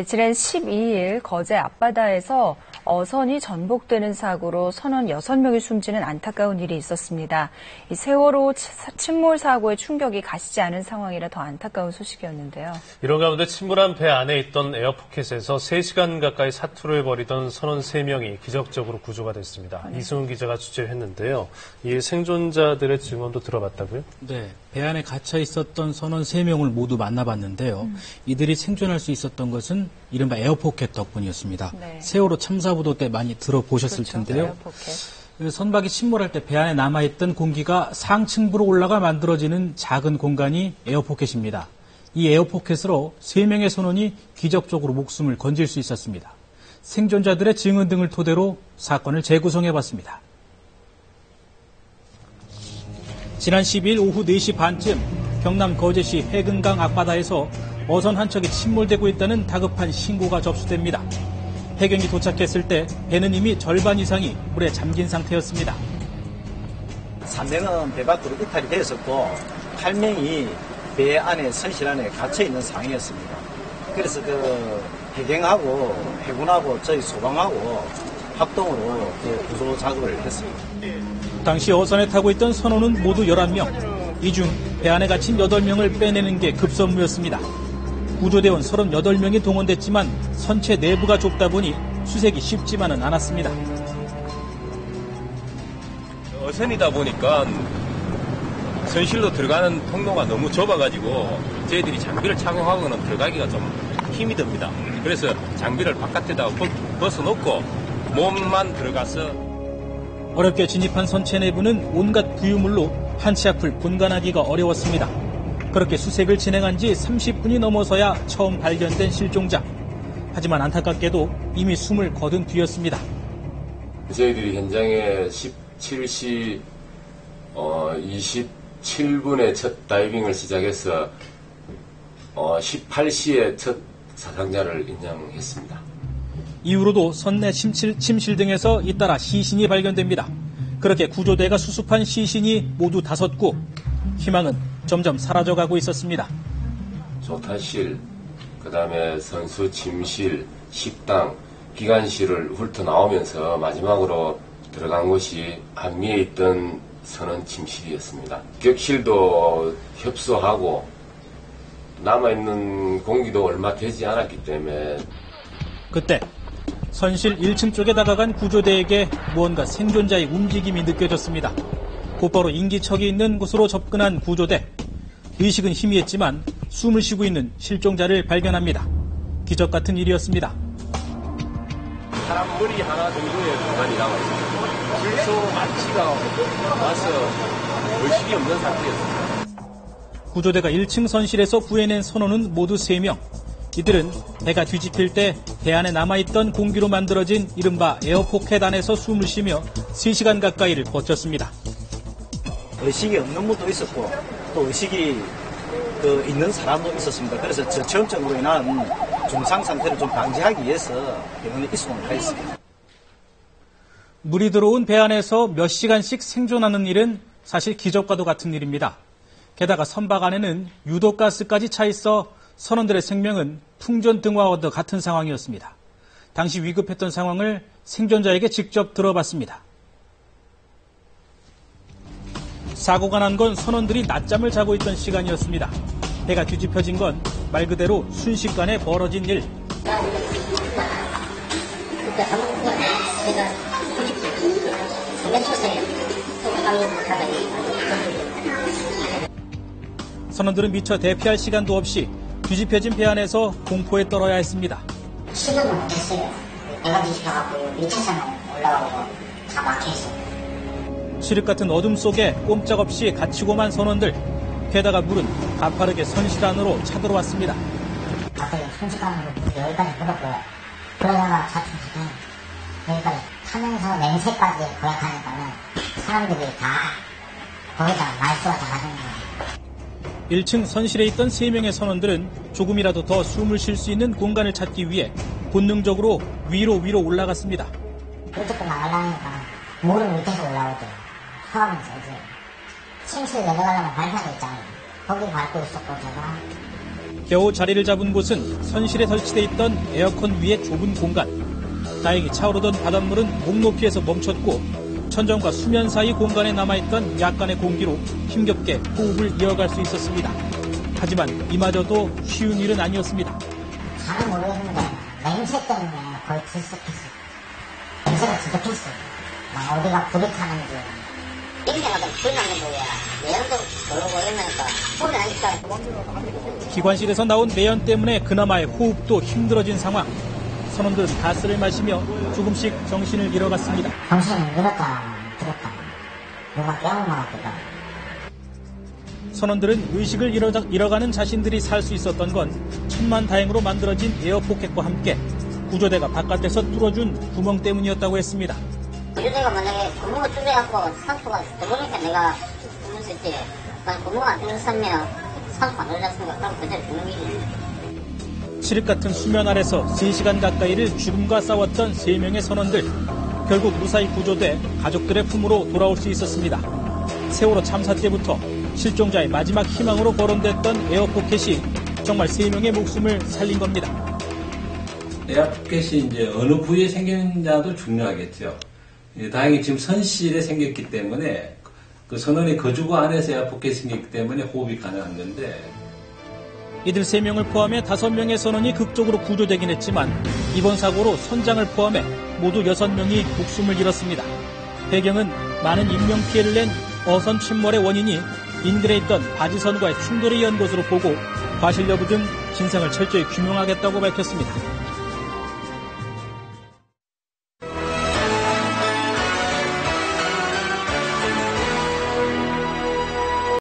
지난 12일 거제 앞바다에서 어선이 전복되는 사고로 선원 6명이 숨지는 안타까운 일이 있었습니다. 이 세월호 침몰 사고의 충격이 가시지 않은 상황이라 더 안타까운 소식이었는데요. 이런 가운데 침몰한 배 안에 있던 에어포켓에서 3시간 가까이 사투를 벌이던 선원 3명이 기적적으로 구조가 됐습니다. 네. 이승훈 기자가 취재를 했는데요. 이 생존자들의 증언도 들어봤다고요? 네. 배 안에 갇혀 있었던 선원 3명을 모두 만나봤는데요. 이들이 생존할 수 있었던 것은 이른바 에어포켓 덕분이었습니다. 네. 세월호 참사보도 때 많이 들어보셨을 텐데요. 에어포켓. 선박이 침몰할 때 배 안에 남아있던 공기가 상층부로 올라가 만들어지는 작은 공간이 에어포켓입니다. 이 에어포켓으로 3명의 선원이 기적적으로 목숨을 건질 수 있었습니다. 생존자들의 증언 등을 토대로 사건을 재구성해봤습니다. 지난 12일 오후 4시 반쯤 경남 거제시 해금강 앞바다에서 어선 한 척이 침몰되고 있다는 다급한 신고가 접수됩니다. 해경이 도착했을 때 배는 이미 절반 이상이 물에 잠긴 상태였습니다. 3명은 배 밖으로 이탈이 되었었고 8명이 배 안에 선실 안에 갇혀 있는 상황이었습니다. 그래서 해경하고 해군하고 저희 소방하고 합동으로 구조 작업을 했습니다. 당시 어선에 타고 있던 선원은 모두 11명. 이 중 배 안에 갇힌 8명을 빼내는 게 급선무였습니다. 구조대원 38명이 동원됐지만 선체 내부가 좁다 보니 수색이 쉽지만은 않았습니다. 어선이다 보니까 선실로 들어가는 통로가 너무 좁아가지고 저희들이 장비를 착용하고는 들어가기가 좀 힘이 듭니다. 그래서 장비를 바깥에다가 벗어놓고 몸만 들어가서 어렵게 진입한 선체 내부는 온갖 부유물로 한 치 앞을 분간하기가 어려웠습니다. 그렇게 수색을 진행한 지 30분이 넘어서야 처음 발견된 실종자. 하지만 안타깝게도 이미 숨을 거둔 뒤였습니다. 저희들이 현장에 17시 27분에 첫 다이빙을 시작해서 18시에 첫 사상자를 인양했습니다. 이후로도 선내 침실 등에서 잇따라 시신이 발견됩니다. 그렇게 구조대가 수습한 시신이 모두 5구. 희망은 점점 사라져가고 있었습니다. 조타실, 그다음에 선수 침실, 식당, 기관실을 훑어나오면서 마지막으로 들어간 곳이 항미에 있던 선원 침실이었습니다. 격실도 협소하고 남아있는 공기도 얼마 되지 않았기 때문에 그때 선실 1층 쪽에 다가간 구조대에게 무언가 생존자의 움직임이 느껴졌습니다. 곧바로 인기척이 있는 곳으로 접근한 구조대. 의식은 희미했지만 숨을 쉬고 있는 실종자를 발견합니다. 기적 같은 일이었습니다. 사람 머리 하나 정도의 공간이 나와 있습니다. 불소 마취가 와서 의식이 없는 상태였습니다. 구조대가 1층 선실에서 구해낸 선원은 모두 3명. 이들은 배가 뒤집힐 때 배 안에 남아있던 공기로 만들어진 이른바 에어포켓 안에서 숨을 쉬며 3시간 가까이를 버텼습니다. 의식이 없는 분도 있었고 또 의식이 있는 사람도 있었습니다. 그래서 저체온증으로 인한 중상 상태를 좀 방지하기 위해서 병원에 입원을 하였습니다. 물이 들어온 배 안에서 몇 시간씩 생존하는 일은 사실 기적과도 같은 일입니다. 게다가 선박 안에는 유독가스까지 차 있어 선원들의 생명은 풍전등화와도 같은 상황이었습니다. 당시 위급했던 상황을 생존자에게 직접 들어봤습니다. 사고가 난 건 선원들이 낮잠을 자고 있던 시간이었습니다. 배가 뒤집혀진 건 말 그대로 순식간에 벌어진 일. 선원들은 미처 대피할 시간도 없이 뒤집혀진 배 안에서 공포에 떨어야 했습니다. 시간도 못했어요. 배가 뒤집혀갖고 2차선으로 올라가고 다 막혀있어요. 칠흑 같은 어둠 속에 꼼짝없이 갇히고만 선원들. 게다가 물은 가파르게 선실 안으로 차들어왔습니다. 갑자기 순식간으로 물이 여기까지 불었고 그러다가 좌충우중 여기까지 타면서 냄새까지 고약하니까는 사람들이 다 거기다 말수가 다 가는 거예요. 1층 선실에 있던 3명의 선원들은 조금이라도 더 숨을 쉴 수 있는 공간을 찾기 위해 본능적으로 위로 올라갔습니다. 이쪽도 나가려니까 물은 밑에서 올라오죠. 하면서 이제 침실 내려가려면 발판이 있잖아요. 거기 밟고 있었고 제가 겨우 자리를 잡은 곳은 선실에 설치돼 있던 에어컨 위의 좁은 공간. 다행히 차오르던 바닷물은 목 높이에서 멈췄고 천정과 수면 사이 공간에 남아있던 약간의 공기로 힘겹게 호흡을 이어갈 수 있었습니다. 하지만 이마저도 쉬운 일은 아니었습니다. 잘은 모르겠는데 냄새 때문에 거의 들썩했어요. 냄새가 지독했어요. 막 어디가 불이 타는지. 냄새가 좀 불나는 거야. 내연도 모르고 이러니까 소리 나니까. 기관실에서 나온 매연 때문에 그나마의 호흡도 힘들어진 상황. 선원들은 가스를 마시며 조금씩 정신을 잃어갔습니다. 정신을 잃었다 들었다. 누가 깨어나왔다. 선원들은 의식을 잃어가는 자신들이 살 수 있었던 건 천만다행으로 만들어진 에어포켓과 함께 구조대가 바깥에서 뚫어준 구멍 때문이었다고 했습니다. 구조대가 만약에 구멍을 뚫어갖고 산소가 들어오니까 내가 죽을 수 있지. 만약 구멍을 안 뚫었으면 산소가 안 들어갔으니까 그럼 그대로 죽는 일이지. 칠흑 같은 수면 아래서 3시간 가까이를 죽음과 싸웠던 3명의 선원들. 결국 무사히 구조돼 가족들의 품으로 돌아올 수 있었습니다. 세월호 참사 때부터 실종자의 마지막 희망으로 거론됐던 에어포켓이 정말 3명의 목숨을 살린 겁니다. 에어포켓이 이제 어느 부위에 생겼냐도 중요하겠죠. 다행히 지금 선실에 생겼기 때문에 그 선원의 거주구 안에서 에어포켓이 생겼기 때문에 호흡이 가능한 건데, 이들 3명을 포함해 5명의 선원이 극적으로 구조되긴 했지만 이번 사고로 선장을 포함해 모두 6명이 목숨을 잃었습니다. 배경은 많은 인명피해를 낸 어선 침몰의 원인이 인근에 있던 바지선과의 충돌에 이은 것으로 보고 과실 여부 등 진상을 철저히 규명하겠다고 밝혔습니다.